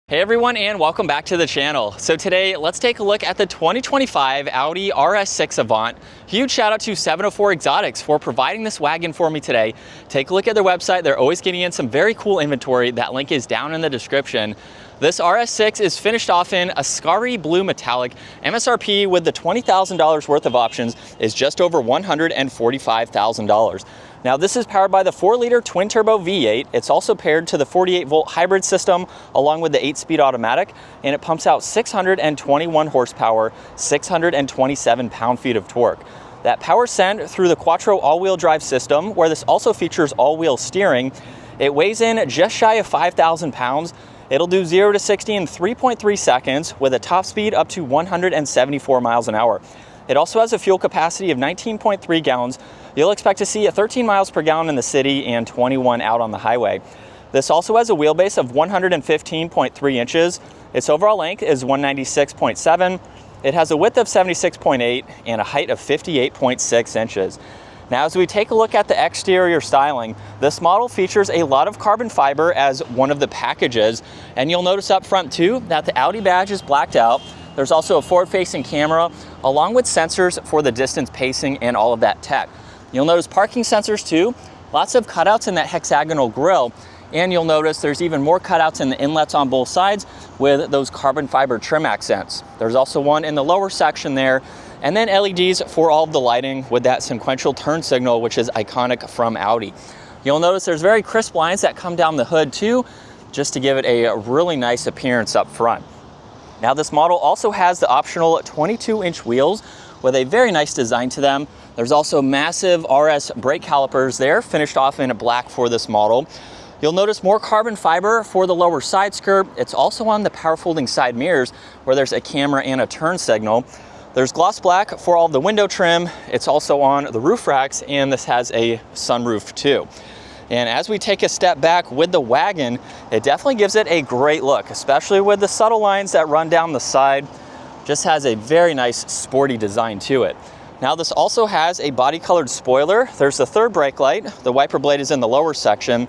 Hey everyone, and welcome back to the channel. So today, let's take a look at the 2025 Audi RS6 Avant. Huge shout out to 704 Exotics for providing this wagon for me today. Take a look at their website. They're always getting in some very cool inventory. That link is down in the description. This RS6 is finished off in a Scary Blue Metallic. MSRP with the $20,000 worth of options is just over $145,000. Now this is powered by the 4-liter twin-turbo V8. It's also paired to the 48-volt hybrid system along with the 8-speed automatic, and it pumps out 621 horsepower, 627 pound-feet of torque. That power sent through the Quattro all-wheel drive system, where this also features all-wheel steering. It weighs in just shy of 5,000 pounds. It'll do 0 to 60 in 3.3 seconds with a top speed up to 174 miles an hour. It also has a fuel capacity of 19.3 gallons. You'll expect to see 13 miles per gallon in the city and 21 out on the highway. This also has a wheelbase of 115.3 inches. Its overall length is 196.7. It has a width of 76.8 and a height of 58.6 inches. Now, as we take a look at the exterior styling, this model features a lot of carbon fiber as one of the packages. And you'll notice up front too that the Audi badge is blacked out. There's also a forward-facing camera along with sensors for the distance pacing and all of that tech. You'll notice parking sensors too, lots of cutouts in that hexagonal grille, and you'll notice there's even more cutouts in the inlets on both sides with those carbon fiber trim accents. There's also one in the lower section there, and then LEDs for all of the lighting with that sequential turn signal, which is iconic from Audi. You'll notice there's very crisp lines that come down the hood too, just to give it a really nice appearance up front. Now this model also has the optional 22-inch wheels with a very nice design to them. There's also massive RS brake calipers there, finished off in black for this model. You'll notice more carbon fiber for the lower side skirt. It's also on the power folding side mirrors where there's a camera and a turn signal. There's gloss black for all the window trim. It's also on the roof racks, and this has a sunroof too. And as we take a step back with the wagon, it definitely gives it a great look, especially with the subtle lines that run down the side. Just has a very nice sporty design to it. Now this also has a body colored spoiler. There's the third brake light. The wiper blade is in the lower section.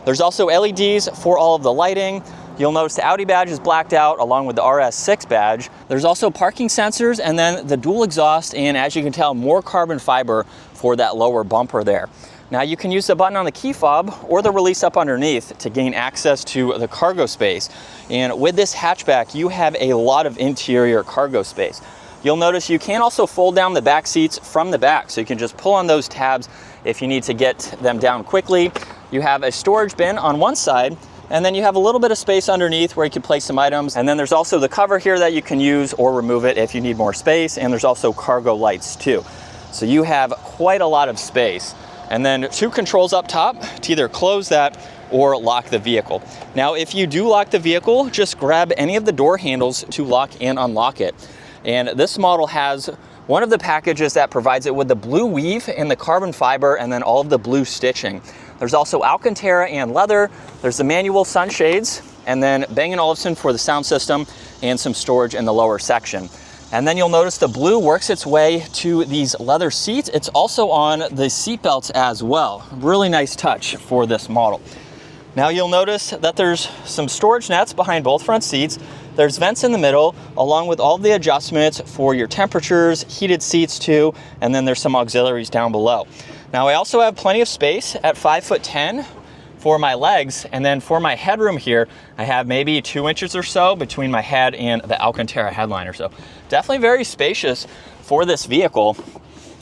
There's also LEDs for all of the lighting. You'll notice the Audi badge is blacked out along with the RS6 badge. There's also parking sensors and then the dual exhaust, and as you can tell, more carbon fiber for that lower bumper there. Now you can use the button on the key fob or the release up underneath to gain access to the cargo space. And with this hatchback, you have a lot of interior cargo space. You'll notice you can also fold down the back seats from the back, so you can just pull on those tabs if you need to get them down quickly. You have a storage bin on one side, and then you have a little bit of space underneath where you can place some items. And then there's also the cover here that you can use or remove it if you need more space. And there's also cargo lights too. So you have quite a lot of space. And then two controls up top to either close that or lock the vehicle. Now, if you do lock the vehicle, just grab any of the door handles to lock and unlock it. And this model has one of the packages that provides it with the blue weave and the carbon fiber and then all of the blue stitching. There's also Alcantara and leather. There's the manual sunshades, and then Bang & Olufsen for the sound system and some storage in the lower section. And then you'll notice the blue works its way to these leather seats. It's also on the seat belts as well. Really nice touch for this model. Now you'll notice that there's some storage nets behind both front seats. There's vents in the middle, along with all the adjustments for your temperatures, heated seats too, and then there's some auxiliaries down below. Now I also have plenty of space at 5'10" for my legs, and then for my headroom here, I have maybe 2 inches or so between my head and the Alcantara headliner. So definitely very spacious for this vehicle.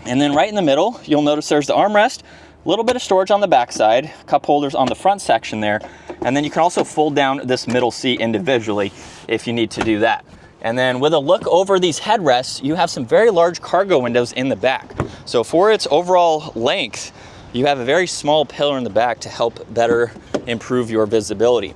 And then right in the middle, you'll notice there's the armrest, a little bit of storage on the backside, cup holders on the front section there, and then you can also fold down this middle seat individually if you need to do that. And then with a look over these headrests, you have some very large cargo windows in the back. So for its overall length, you have a very small pillar in the back to help better improve your visibility.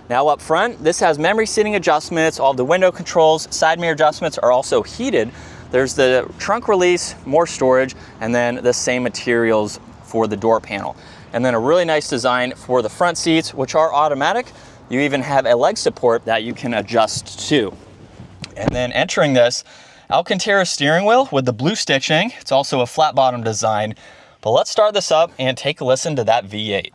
Now up front, this has memory seating adjustments, all the window controls, side mirror adjustments are also heated. There's the trunk release, more storage, and then the same materials for the door panel. And then a really nice design for the front seats, which are automatic. You even have a leg support that you can adjust to. And then entering this, Alcantara steering wheel with the blue stitching. It's also a flat bottom design. But let's start this up and take a listen to that V8.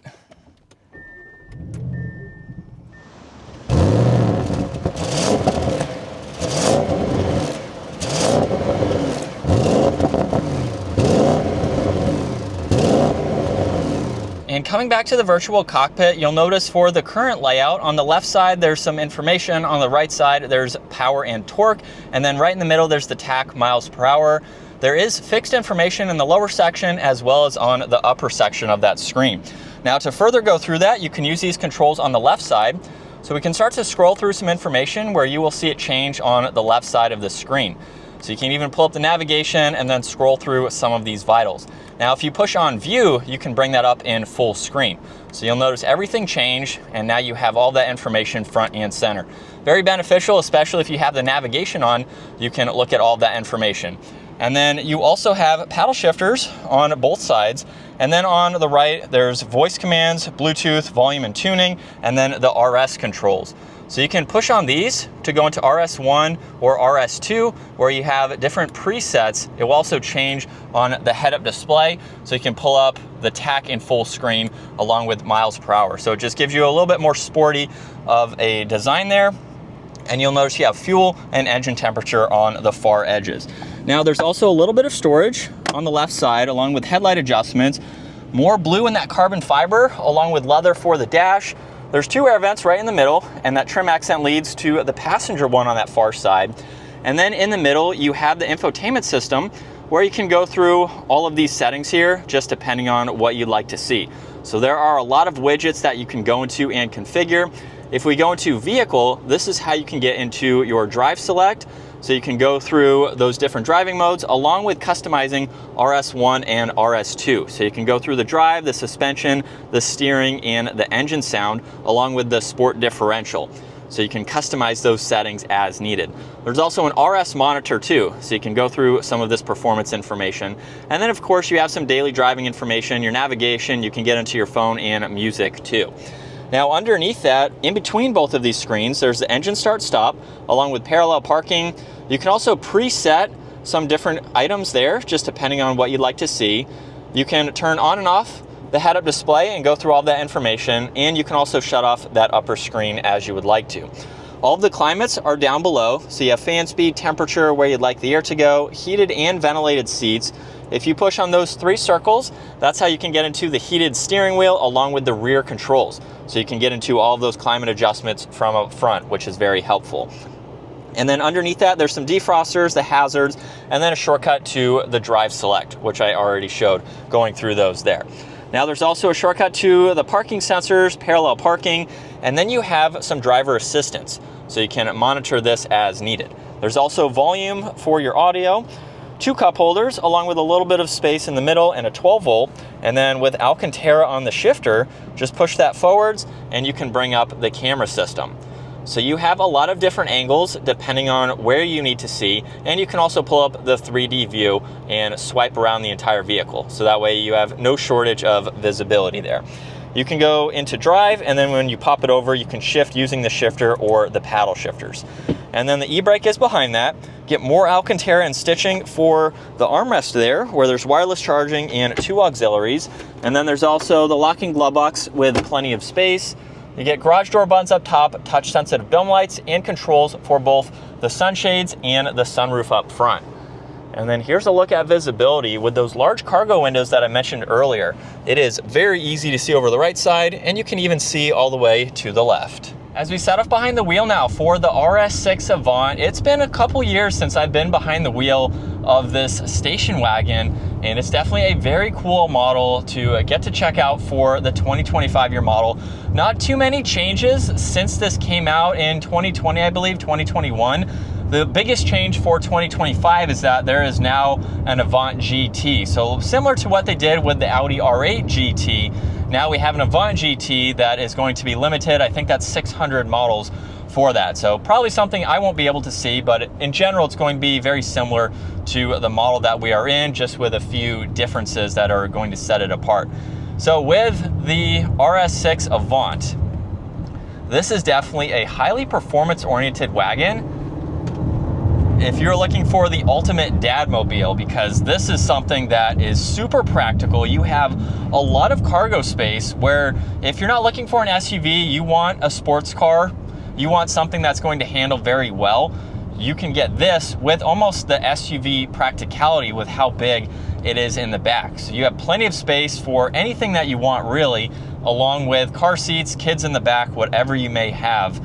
coming back to the virtual cockpit, you'll notice for the current layout, on the left side, there's some information. On the right side, there's power and torque. And then right in the middle, there's the tach miles per hour. There is fixed information in the lower section as well as on the upper section of that screen. Now, to further go through that, you can use these controls on the left side. So we can start to scroll through some information where you will see it change on the left side of the screen. So you can even pull up the navigation and then scroll through some of these vitals. Now, if you push on view, you can bring that up in full screen. So you'll notice everything change, and now you have all that information front and center. Very beneficial, especially if you have the navigation on, you can look at all that information. And then you also have paddle shifters on both sides. And then on the right, there's voice commands, Bluetooth, volume and tuning, and then the RS controls. So you can push on these to go into RS1 or RS2, where you have different presets. It will also change on the head-up display, so you can pull up the tach in full screen along with miles per hour. So it just gives you a little bit more sporty of a design there. And you'll notice you have fuel and engine temperature on the far edges. Now, there's also a little bit of storage on the left side, along with headlight adjustments, more blue in that carbon fiber, along with leather for the dash. There's two air vents right in the middle, and that trim accent leads to the passenger one on that far side. And then in the middle, you have the infotainment system, where you can go through all of these settings here, just depending on what you'd like to see. So there are a lot of widgets that you can go into and configure. If we go into vehicle, this is how you can get into your drive select. So you can go through those different driving modes along with customizing RS1 and RS2. So you can go through the drive, the suspension, the steering, and the engine sound, along with the sport differential. So you can customize those settings as needed. There's also an RS monitor too, so you can go through some of this performance information. And then of course you have some daily driving information, your navigation, you can get into your phone and music too. Now underneath that, in between both of these screens, there's the engine start stop, along with parallel parking. You can also preset some different items there, just depending on what you'd like to see. You can turn on and off the head-up display and go through all that information, and you can also shut off that upper screen as you would like to. All of the climates are down below, so you have fan speed, temperature, where you'd like the air to go, heated and ventilated seats. If you push on those three circles, that's how you can get into the heated steering wheel along with the rear controls. So you can get into all of those climate adjustments from up front, which is very helpful. And then underneath that, there's some defrosters, the hazards, and then a shortcut to the drive select, which I already showed going through those there. Now there's also a shortcut to the parking sensors, parallel parking, and then you have some driver assistance, so you can monitor this as needed. There's also volume for your audio, two cup holders, along with a little bit of space in the middle and a 12 volt. And then with Alcantara on the shifter, just push that forwards and you can bring up the camera system. So you have a lot of different angles depending on where you need to see, and you can also pull up the 3D view and swipe around the entire vehicle. So that way you have no shortage of visibility there. You can go into drive, and then when you pop it over, you can shift using the shifter or the paddle shifters. And then the e-brake is behind that. Get more Alcantara and stitching for the armrest there, where there's wireless charging and two auxiliaries. And then there's also the locking glove box with plenty of space. You get garage door buttons up top, touch sensitive dome lights, and controls for both the sunshades and the sunroof up front. And then here's a look at visibility with those large cargo windows that I mentioned earlier. It is very easy to see over the right side, and you can even see all the way to the left. As we set up behind the wheel now for the RS6 Avant, it's been a couple years since I've been behind the wheel of this station wagon, and it's definitely a very cool model to get to check out for the 2025 year model. Not too many changes since this came out in 2020, I believe, 2021. The biggest change for 2025 is that there is now an Avant GT. So similar to what they did with the Audi R8 GT, now we have an Avant GT that is going to be limited. I think that's 600 models for that. So probably something I won't be able to see, but in general, it's going to be very similar to the model that we are in, just with a few differences that are going to set it apart. So with the RS6 Avant, this is definitely a highly performance-oriented wagon. If you're looking for the ultimate dadmobile, because this is something that is super practical. You have a lot of cargo space where if you're not looking for an SUV, you want a sports car, you want something that's going to handle very well, you can get this with almost the SUV practicality with how big it is in the back. So you have plenty of space for anything that you want really, along with car seats, kids in the back, whatever you may have.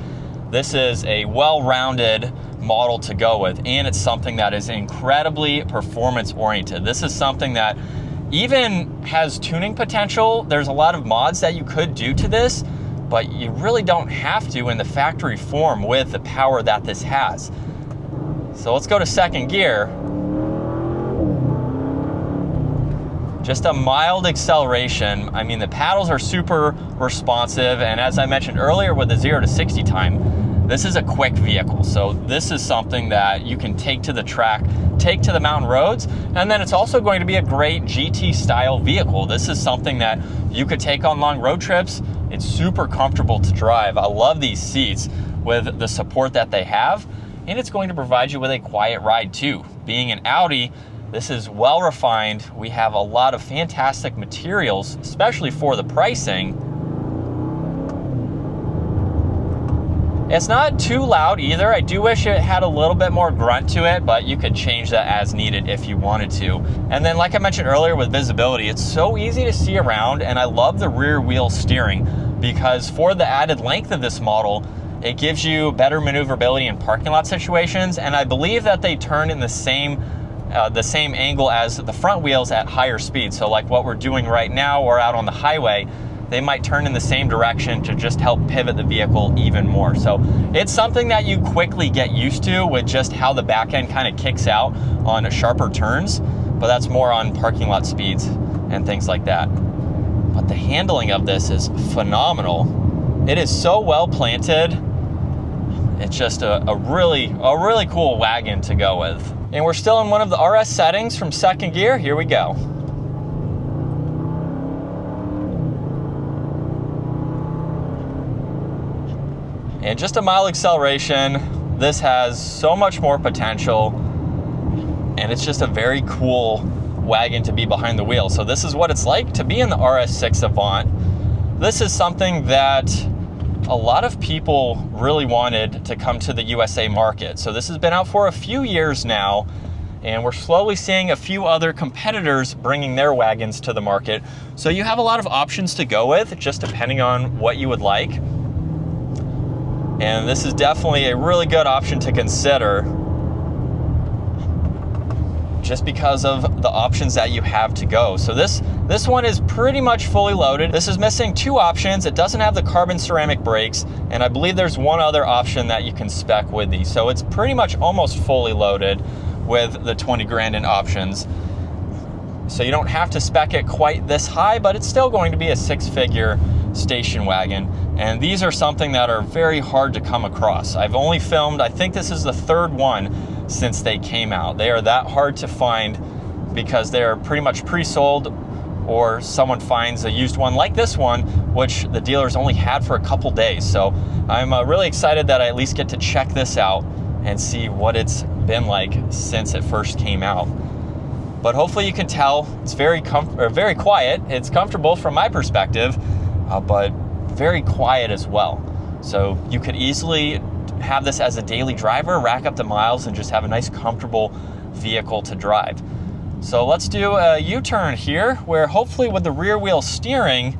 This is a well-rounded model to go with, and it's something that is incredibly performance oriented. This is something that even has tuning potential. There's a lot of mods that you could do to this, but you really don't have to in the factory form with the power that this has. So let's go to second gear. Just a mild acceleration. I mean, the paddles are super responsive, and as I mentioned earlier with the 0 to 60 time, this is a quick vehicle. So this is something that you can take to the track, take to the mountain roads, and then it's also going to be a great GT style vehicle. This is something that you could take on long road trips. It's super comfortable to drive. I love these seats with the support that they have, and it's going to provide you with a quiet ride too. Being an Audi, this is well refined. We have a lot of fantastic materials, especially for the pricing. It's not too loud either. I do wish it had a little bit more grunt to it, but you could change that as needed if you wanted to. And then like I mentioned earlier with visibility, it's so easy to see around, and I love the rear wheel steering because for the added length of this model, it gives you better maneuverability in parking lot situations, and I believe that they turn in the same angle as the front wheels at higher speeds. So like what we're doing right now or out on the highway, they might turn in the same direction to just help pivot the vehicle even more. So it's something that you quickly get used to with just how the back end kind of kicks out on sharper turns, but that's more on parking lot speeds and things like that. But the handling of this is phenomenal. It is so well planted. It's just a really cool wagon to go with. And we're still in one of the RS settings from second gear. Here we go. And just a mild acceleration. This has so much more potential, and it's just a very cool wagon to be behind the wheel. So this is what it's like to be in the RS6 Avant. This is something that a lot of people really wanted to come to the USA market. So this has been out for a few years now, and we're slowly seeing a few other competitors bringing their wagons to the market. So you have a lot of options to go with, just depending on what you would like. And this is definitely a really good option to consider just because of the options that you have to go. So this one is pretty much fully loaded. This is missing two options. It doesn't have the carbon ceramic brakes, and I believe there's one other option that you can spec with these. So it's pretty much almost fully loaded with the 20 grand in options. So you don't have to spec it quite this high, but it's still going to be a six-figure station wagon. And these are something that are very hard to come across. I've only filmed, I think this is the third one since they came out. They are that hard to find because they're pretty much pre-sold, or someone finds a used one like this one, which the dealers only had for a couple days. So I'm really excited that I at least get to check this out and see what it's been like since it first came out. But hopefully you can tell it's very quiet. It's comfortable from my perspective, but very quiet as well. So you could easily have this as a daily driver, rack up the miles, and just have a nice comfortable vehicle to drive. So let's do a U-turn here, where hopefully with the rear wheel steering,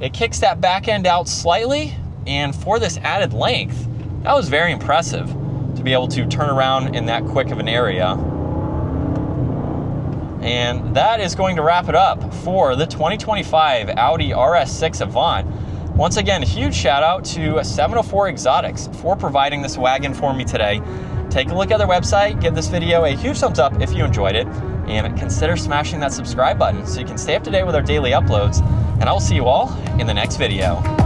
it kicks that back end out slightly, and for this added length, that was very impressive to be able to turn around in that quick of an area. And that is going to wrap it up for the 2025 Audi RS6 Avant. Once again, a huge shout out to 704 Exotics for providing this wagon for me today. Take a look at their website, give this video a huge thumbs up if you enjoyed it, and consider smashing that subscribe button so you can stay up to date with our daily uploads. And I will see you all in the next video.